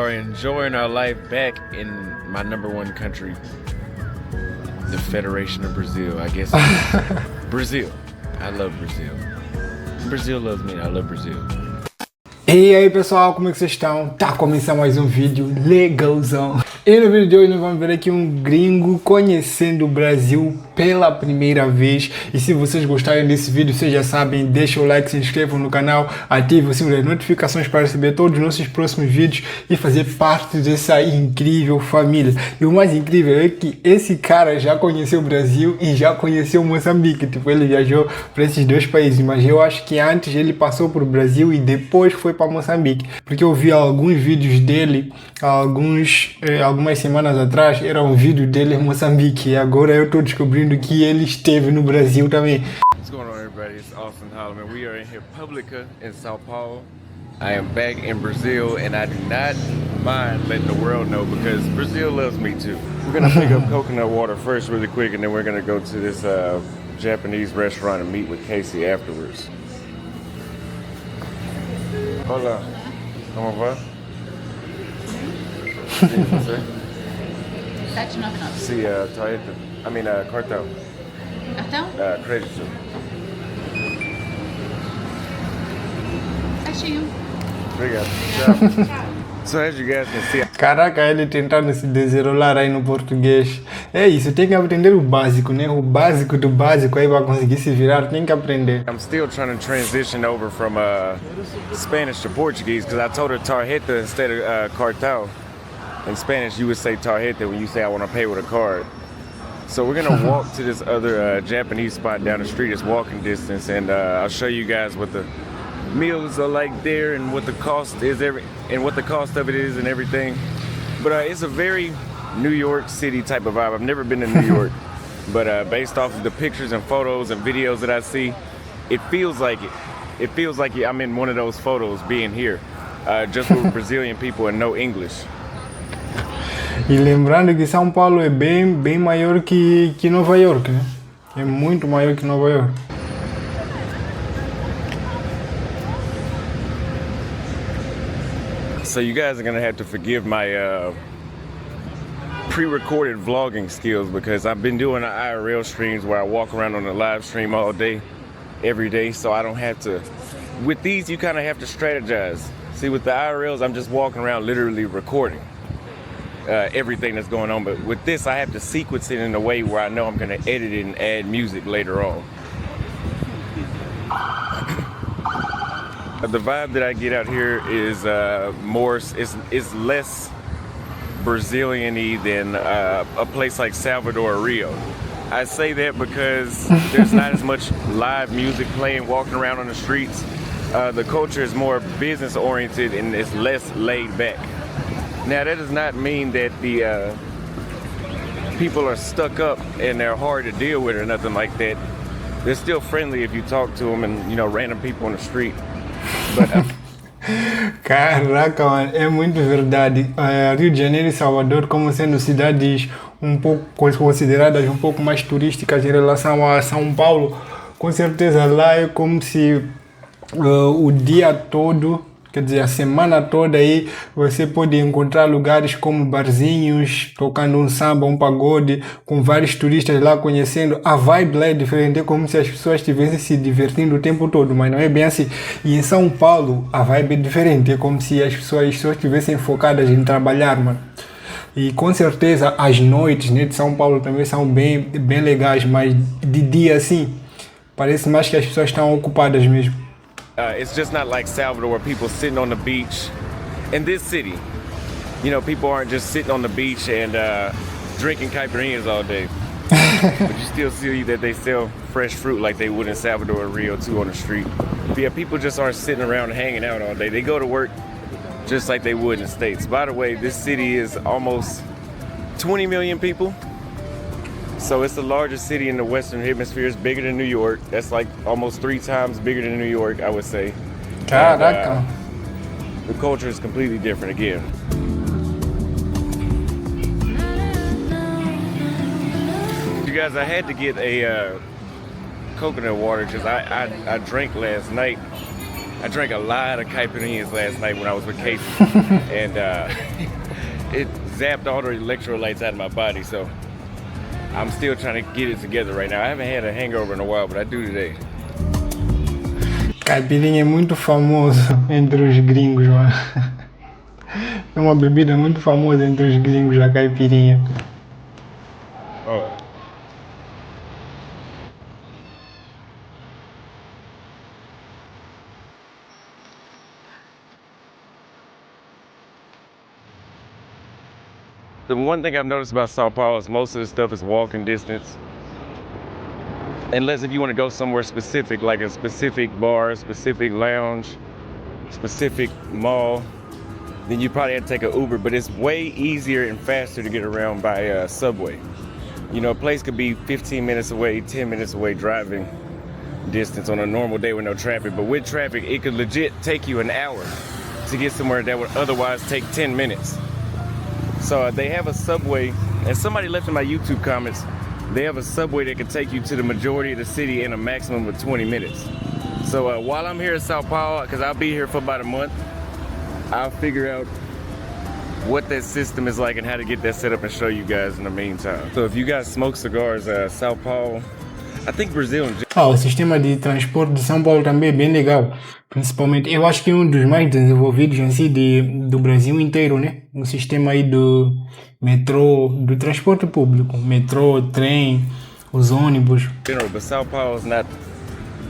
Are enjoying our life back in my #1 country, the Federation of Brazil. I guess Brazil. I love Brazil. Brazil loves me. I love Brazil. E aí pessoal, como é que vocês estão? Tá começando mais um vídeo legalzão. E no vídeo de hoje nós vamos ver aqui um gringo conhecendo o Brasil pela primeira vez. E se vocês gostarem desse vídeo, vocês já sabem, deixa o like, se inscrevam no canal, ative o sininho das notificações para receber todos os nossos próximos vídeos e fazer parte dessa incrível família. E o mais incrível é que esse cara já conheceu o Brasil e já conheceu Moçambique. Tipo, ele viajou para esses dois países, mas eu acho que antes ele passou por Brasil e depois foi para Moçambique, porque eu vi alguns vídeos dele algumas semanas atrás, era um vídeo dele em Moçambique, e agora eu estou descobrindo que ele esteve no Brasil também. What's going on, everybody? It's Austin Holloman. We are in República in São Paulo. I am back in Brazil and I do not mind letting the world know because Brazil loves me too. We're gonna pick up coconut water first really quick and then we're gonna go to this Japanese restaurant and meet with Casey afterwards. Olá, como vai? Sim, você? 799. Sim, tarjeta. Cartão. Cartão? Crédito. Certinho. Obrigado. Tchau. So as you guys can see, Caraca, ele tentando se desenrolar aí no português. É isso, tem que aprender o básico, né? O básico do básico aí para conseguir se virar, tem que aprender. I'm still trying to transition over from Spanish to Portuguese because I told her tarjeta instead of cartão. In Spanish, you would say tarjeta when you say I want to pay with a card. So we're gonna walk to this other Japanese spot down the street. It's walking distance, and I'll show you guys what the meals are like there and what the cost is of it is and everything. But it's a very New York City type of vibe. I've never been to New York, but based off of the pictures and photos and videos that I see, it feels like it. It feels like I'm in one of those photos being here, just with Brazilian people and no English. E lembrando que São Paulo é bem maior que Nova York, né? É muito maior que Nova York. So you guys are gonna have to forgive my pre-recorded vlogging skills because I've been doing the IRL streams where I walk around on the live stream all day, every day, so I don't have to. With these, you kind of have to strategize. See, with the IRLs, I'm just walking around literally recording everything that's going on, but with this, I have to sequence it in a way where I know I'm gonna edit it and add music later on. The vibe that I get out here is it's less Brazilian-y than a place like Salvador or Rio. I say that because there's not as much live music playing, walking around on the streets. The culture is more business-oriented and it's less laid back. Now that does not mean that the people are stuck up and they're hard to deal with or nothing like that. They're still friendly if you talk to them and, you know, random people on the street. Caraca, mano, é muito verdade. Rio de Janeiro e Salvador como sendo cidades um pouco consideradas um pouco mais turísticas em relação a São Paulo, com certeza lá é como se o dia todo, quer dizer, a semana toda aí você pode encontrar lugares como barzinhos, tocando um samba, um pagode, com vários turistas lá conhecendo. A vibe lá é diferente, é como se as pessoas estivessem se divertindo o tempo todo, mas não é bem assim. E em São Paulo a vibe é diferente, é como se as pessoas estivessem focadas em trabalhar, mano. E com certeza as noites, né, de São Paulo também são bem legais, mas de dia assim, parece mais que as pessoas estão ocupadas mesmo. It's just not like Salvador where people sitting on the beach. In this city, you know, people aren't just sitting on the beach and drinking caipirinhas all day. But you still see that they sell fresh fruit like they would in Salvador or Rio too on the street. But yeah, people just aren't sitting around hanging out all day. They go to work just like they would in the States. By the way, this city is almost 20 million people. So it's the largest city in the Western Hemisphere. It's bigger than New York. That's like almost 3 times bigger than New York, I would say. Caraca. And, the culture is completely different again. You guys, I had to get a coconut water because I drank last night I drank a lot of caipirinhas last night when I was with Casey, and it zapped all the electrolytes out of my body, so I'm still trying to get it together right now. I haven't had a hangover in a while, but I do today. Caipirinha é muito famoso entre os gringos, mano. É uma bebida muito famosa entre os gringos, a caipirinha. Oh. The one thing I've noticed about São Paulo is most of the stuff is walking distance. Unless if you want to go somewhere specific, like a specific bar, specific lounge, specific mall, then you probably have to take an Uber, but it's way easier and faster to get around by subway. You know, a place could be 15 minutes away, 10 minutes away driving distance on a normal day with no traffic, but with traffic, it could legit take you an hour to get somewhere that would otherwise take 10 minutes. So they have a subway, and somebody left in my YouTube comments, they have a subway that can take you to the majority of the city in a maximum of 20 minutes. So while I'm here in São Paulo, because I'll be here for about a month, I'll figure out what that system is like and how to get that set up and show you guys in the meantime. So if you guys smoke cigars, São Paulo, I think Brazil in O sistema de transporte de São Paulo também é bem legal. Principalmente, eu acho que é um dos mais desenvolvidos em si do Brasil inteiro, né? O sistema aí do metrô, do transporte público. Metrô, trem, os ônibus. general, but Sao Paulo is not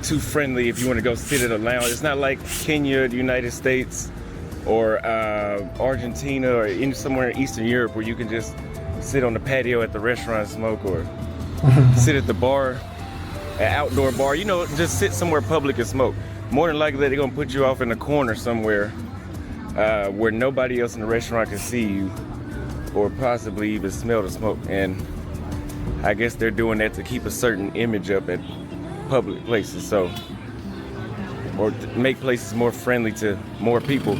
too friendly if you want to go sit at a lounge. It's not like Kenya, the United States, or Argentina, or somewhere in Eastern Europe where you can just sit on the patio at the restaurant and smoke, or sit at the bar, an outdoor bar, you know, just sit somewhere public and smoke. More than likely they're gonna put you off in a corner somewhere where nobody else in the restaurant can see you or possibly even smell the smoke. And I guess they're doing that to keep a certain image up at public places, so, or to make places more friendly to more people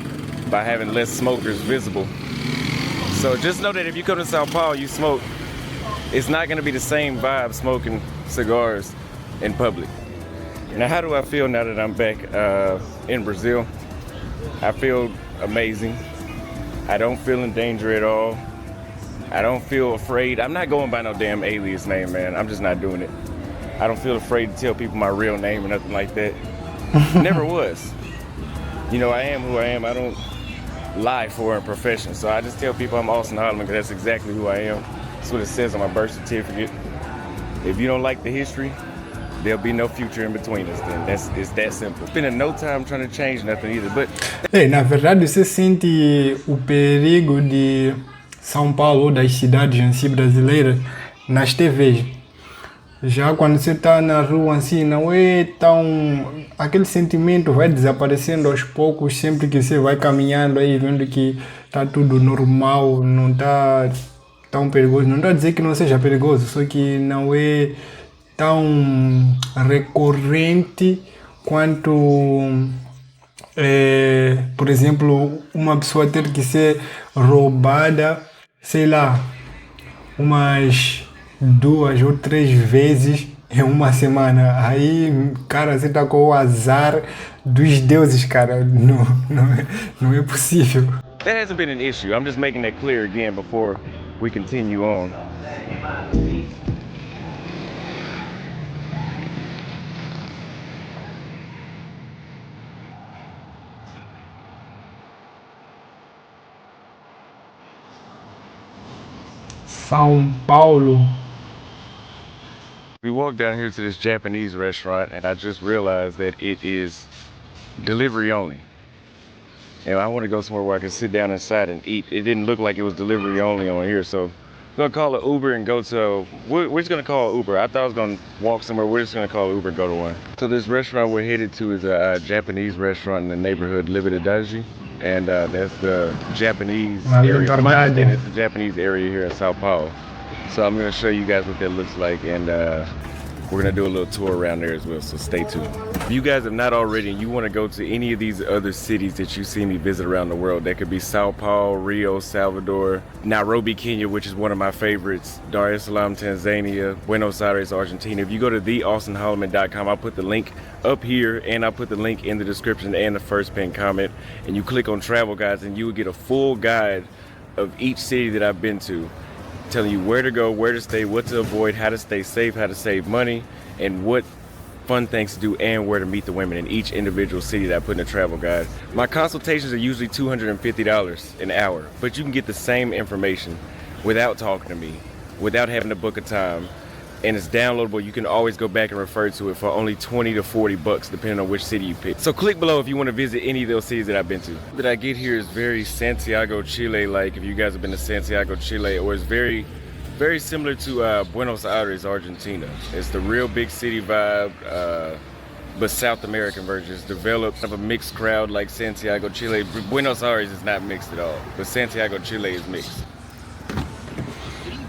by having less smokers visible. So just know that if you come to Sao Paulo, you smoke, it's not gonna be the same vibe smoking cigars in public. Now, how do I feel now that I'm back in Brazil? I feel amazing. I don't feel in danger at all. I don't feel afraid. I'm not going by no damn alias name, man. I'm just not doing it. I don't feel afraid to tell people my real name or nothing like that. Never was. You know, I am who I am. I don't lie for a profession. So I just tell people I'm Austin Holloman because that's exactly who I am. That's what it says on my birth certificate. If you don't like the history, there'll be no future in between us then. It's that simple. Spending no time trying to change nothing either, but... Na verdade, você sente o perigo de São Paulo ou das cidades em si brasileiras nas TVs. Já quando você está na rua assim, não é tão... Aquele sentimento vai desaparecendo aos poucos, sempre que você vai caminhando aí, vendo que está tudo normal, não está tão perigoso. Não estou a dizer que não seja perigoso, só que não é tão recorrente quanto, por exemplo, uma pessoa ter que ser roubada, sei lá, umas 2 ou 3 vezes em uma semana. Aí, cara, você tá com o azar dos deuses, cara. Não é possível. That hasn't been an issue. I'm just making that clear again before we continue on. São Paulo. We walked down here to this Japanese restaurant and I just realized that it is delivery only. And I want to go somewhere where I can sit down inside and eat. It didn't look like it was delivery only on here, so I'm gonna call an Uber and go to, we're just gonna call Uber. I thought I was gonna walk somewhere, we're just gonna call Uber and go to one. So this restaurant we're headed to is a Japanese restaurant in the neighborhood Liberdade. And that's the Japanese area. And it's the Japanese area here in Sao Paulo. So I'm gonna show you guys what that looks like, and we're gonna do a little tour around there as well, so stay tuned. If you guys have not already and you wanna go to any of these other cities that you see me visit around the world, that could be São Paulo, Rio, Salvador, Nairobi, Kenya, which is one of my favorites, Dar es Salaam, Tanzania, Buenos Aires, Argentina. If you go to theaustinholloman.com, I'll put the link up here and I'll put the link in the description and the first pinned comment, and you click on travel guides and you will get a full guide of each city that I've been to, telling you where to go, where to stay, what to avoid, how to stay safe, how to save money, and what fun things to do, and where to meet the women in each individual city that I put in the travel guide. My consultations are usually $250 an hour, but you can get the same information without talking to me, without having to book a time, and it's downloadable. You can always go back and refer to it for only 20 to 40 bucks, depending on which city you pick. So click below if you want to visit any of those cities that I've been to. That I get here is very Santiago, Chile, like if you guys have been to Santiago, Chile, or it's very similar to Buenos Aires, Argentina. It's the real big city vibe, but South American version. It's developed of a mixed crowd like Santiago, Chile. Buenos Aires is not mixed at all, but Santiago, Chile is mixed.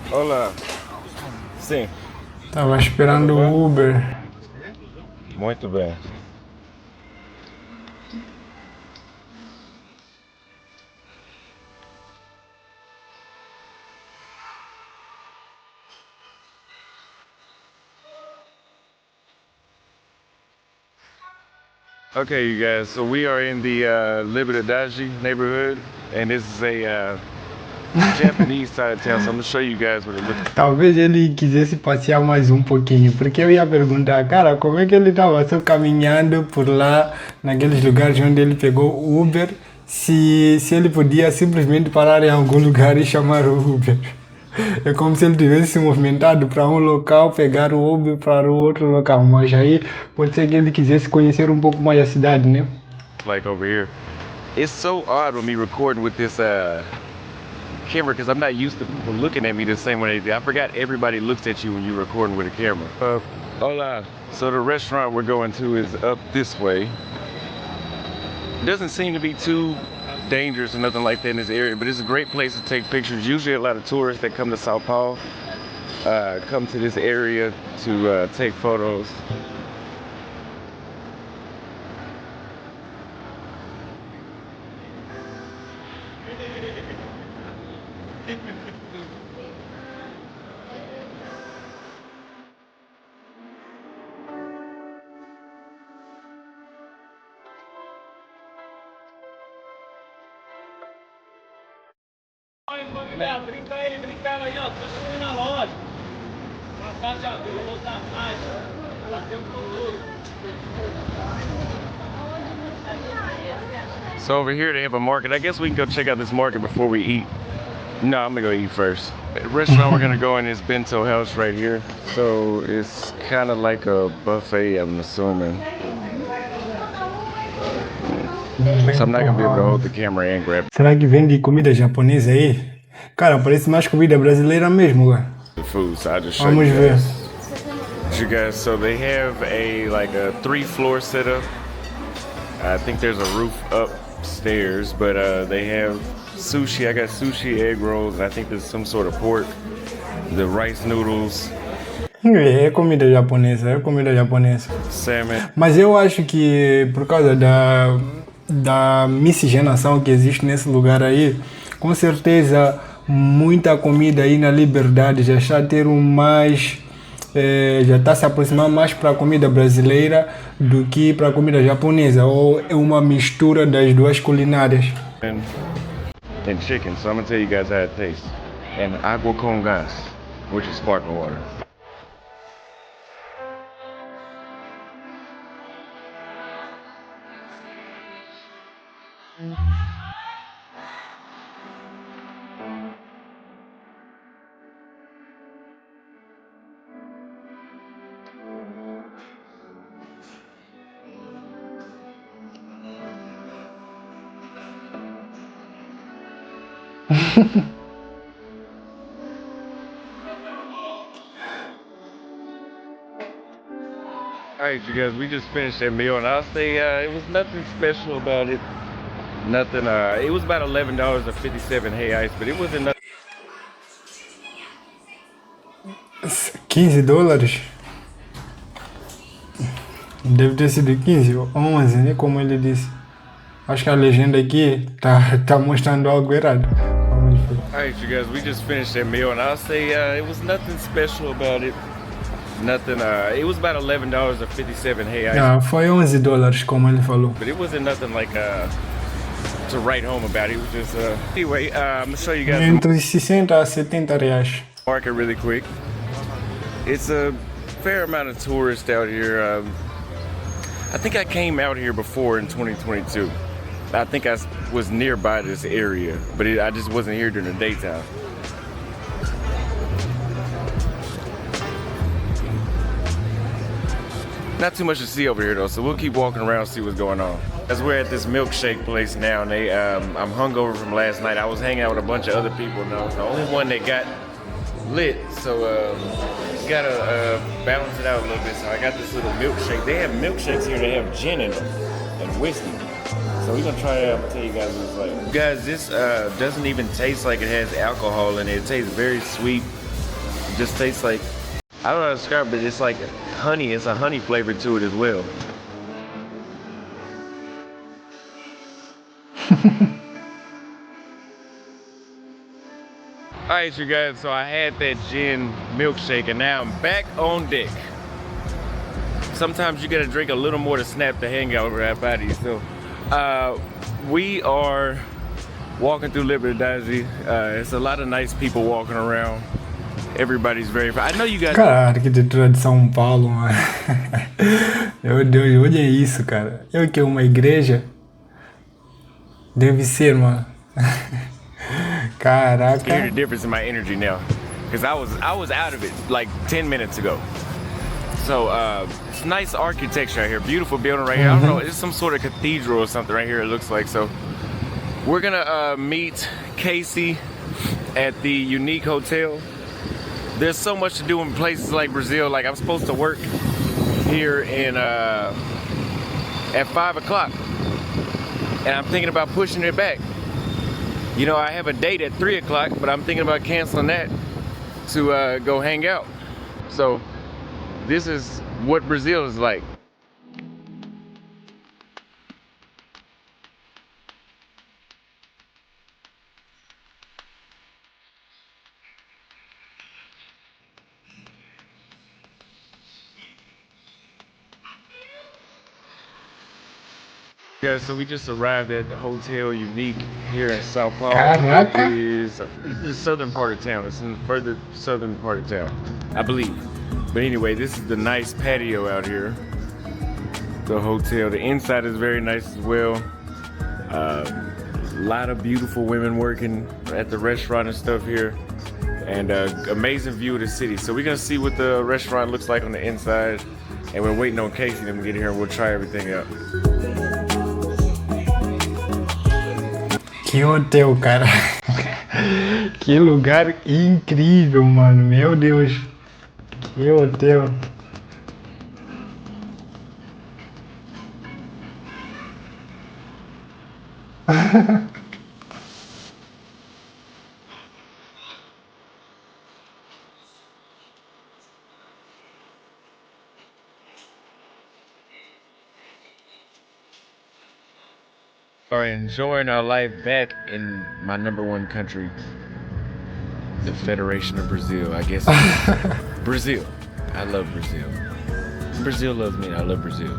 Hola. Sim. Tava esperando o Uber. Muito bem. Okay, you guys, so we are in the Liberdade neighborhood, and this is a Japanese side of town, so I'm gonna show you guys what it looks like. Talvez ele quisesse passear mais um pouquinho, porque eu ia perguntar, cara, como é que ele estava só caminhando por lá, naqueles lugares onde ele pegou o Uber, se ele podia simplesmente parar em algum lugar e chamar o Uber. É como se ele tivesse se movimentado para um local, pegar o Uber para o outro local, mas aí pode ser que ele quisesse conhecer um pouco mais a cidade, né? Like over here. It's so odd with me recording with this camera because I'm not used to people looking at me the same way they do. I forgot everybody looks at you when you're recording with a camera. Hola. So the restaurant we're going to is up this way. It doesn't seem to be too dangerous or nothing like that in this area, but it's a great place to take pictures. Usually a lot of tourists that come to São Paulo come to this area to take photos. Brinca aí, ó. Tô na loja. Uma casa de vou voltar mais. Bateu com tudo. So over here they have a market. I guess we can go check out this market before we eat. No, I'm gonna go eat first. The restaurant we're gonna go in is Bento House right here. So it's kind of like a buffet, I'm assuming. So I'm not gonna be able to hold the camera and grab Será que vende comida japonesa aí? Cara, parece mais comida brasileira mesmo, cara. the food. So I'll just show Vamos you ver. guys. So they have a 3-floor setup. I think there's a roof upstairs, but they have sushi. I got sushi, egg rolls, and I think there's some sort of pork. The rice noodles, É comida japonesa, é comida japonesa. salmon. Mas eu acho que por causa da miscigenação que existe nesse lugar aí, com certeza muita comida aí na Liberdade já está a ter já está se aproximar mais para a comida brasileira do que para a comida japonesa, ou é uma mistura das duas culinárias. And chicken. So I'm gonna tell you guys how it tastes. And agua con gas, which is sparkling water. Alright, you guys, we just finished that meal, and I'll say it was nothing special about it. Nothing, it was about $11.57 reais, but it wasn't nothing. $15? Deve ter sido 15 ou 11, né? Como ele disse. Acho que a legenda aqui tá mostrando algo errado. Vamos ver. Alright, you guys, we just finished that meal, and I'll say it was nothing special about it. Nothing, it was about $11.57 reais, Foi $11, como ele falou. but it wasn't nothing like to write home about. It was just, anyway, I'm gonna show you guys the Entre 60 a 70 reais. market really quick. It's a fair amount of tourists out here. I think I came out here before in 2022. I think I was nearby this area, but I just wasn't here during the daytime. Not too much to see over here though, so we'll keep walking around and see what's going on. As we're at this milkshake place now, and I'm hungover from last night. I was hanging out with a bunch of other people, and I was the only one that got lit, so gotta balance it out a little bit. So I got this little milkshake. They have milkshakes here that have gin in them and whiskey. So we're gonna try it out and tell you guys what it's like. Guys, this doesn't even taste like it has alcohol in it. It tastes very sweet. It just tastes like, I don't know how to describe it, but it's like honey. It's a honey flavor to it as well. Alright, you guys, so I had that gin milkshake and now I'm back on deck. Sometimes you gotta drink a little more to snap the hangover out of you. So we are walking through Liberdade. It's a lot of nice people walking around. Everybody's very, I know you guys. Cara, a arquitetura de São Paulo, mano. Meu Deus, olha isso, cara. Eu que é uma igreja. Deve ser, mano. Caraca. You hear the difference in my energy now, because I was out of it like 10 minutes ago. So it's nice architecture right here, beautiful building right here. I don't know, it's some sort of cathedral or something right here. It looks like. So we're gonna meet Casey at the Unique Hotel. There's so much to do in places like Brazil. Like I'm supposed to work here in at 5 o'clock, and I'm thinking about pushing it back. You know, I have a date at 3 o'clock, but I'm thinking about canceling that to go hang out. So this is what Brazil is like. Yeah, so we just arrived at the Hotel Unique here in São Paulo. Caraca. It is the southern part of town. It's in the further southern part of town, I believe. But anyway, this is the nice patio out here. The hotel, the inside is very nice as well. A lot of beautiful women working at the restaurant and stuff here. And amazing view of the city. So we're gonna see what the restaurant looks like on the inside. And we're waiting on Casey to get here and we'll try everything out. Que hotel, cara. Que lugar incrível, mano. Meu Deus. Que hotel. Are enjoying our life back in my #1 country, the Federation of Brazil, I guess. Brazil. I love Brazil. Brazil loves me, I love Brazil.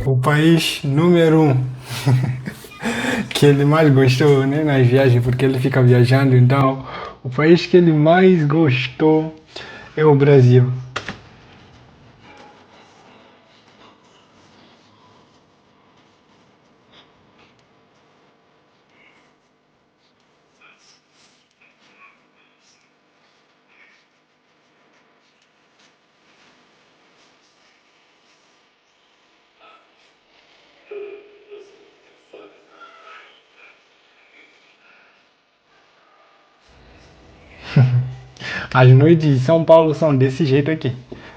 O país número 1 que ele mais gostou, né, nas viagens, porque ele fica viajando, então o país que ele mais gostou é o Brasil. As noites de São Paulo são desse jeito aqui.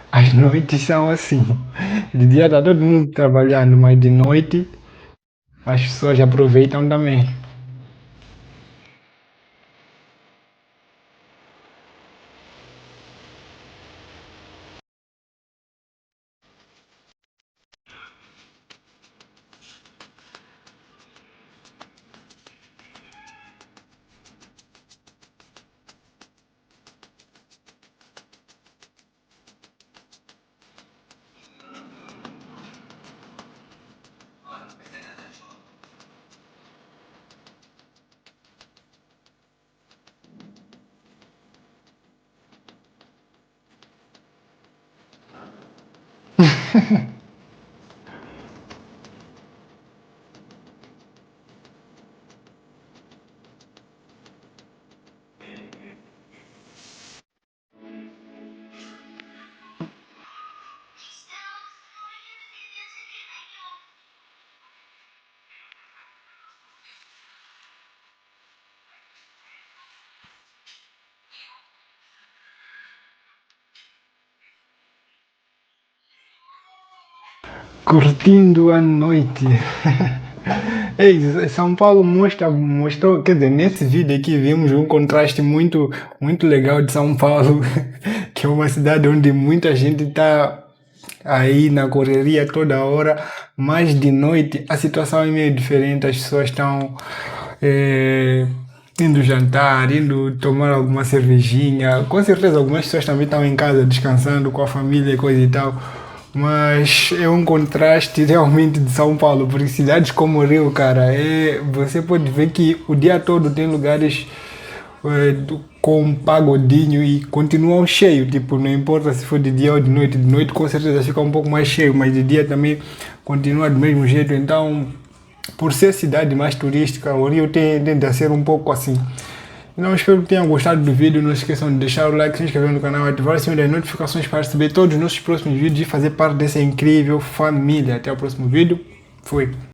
As noites são assim. De dia tá todo mundo trabalhando, mas de noite as pessoas aproveitam também. Curtindo a noite. Ei, São Paulo mostrou, quer dizer, nesse vídeo aqui vimos um contraste muito legal de São Paulo, que é uma cidade onde muita gente está aí na correria toda hora, mas de noite a situação é meio diferente, as pessoas estão indo jantar, indo tomar alguma cervejinha, com certeza algumas pessoas também estão em casa descansando com a família e coisa e tal. Mas é um contraste realmente de São Paulo, porque cidades como o Rio, cara, você pode ver que o dia todo tem lugares com pagodinho e continuam cheio, tipo, não importa se for de dia ou de noite com certeza fica um pouco mais cheio, mas de dia também continua do mesmo jeito, então, por ser cidade mais turística, o Rio tende a ser um pouco assim. Então espero que tenham gostado do vídeo, não se esqueçam de deixar o like, se inscrever no canal, ativar o sininho das notificações para receber todos os nossos próximos vídeos e fazer parte dessa incrível família. Até o próximo vídeo, fui!